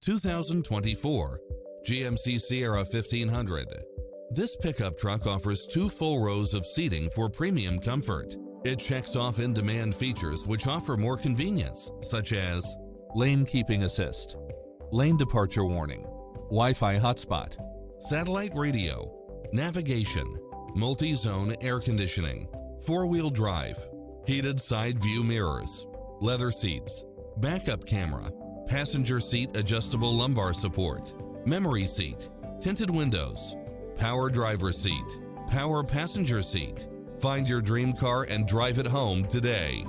2024 GMC Sierra 1500. This pickup truck offers 2 full rows of seating for premium comfort. It checks off in-demand features which offer more convenience, such as lane keeping assist, lane departure warning, Wi-Fi hotspot, satellite radio, navigation, multi-zone air conditioning, 4-wheel drive, heated side view mirrors, leather seats, backup camera, passenger seat adjustable lumbar support, memory seat, tinted windows, power driver seat, power passenger seat. Find your dream car and drive it home today.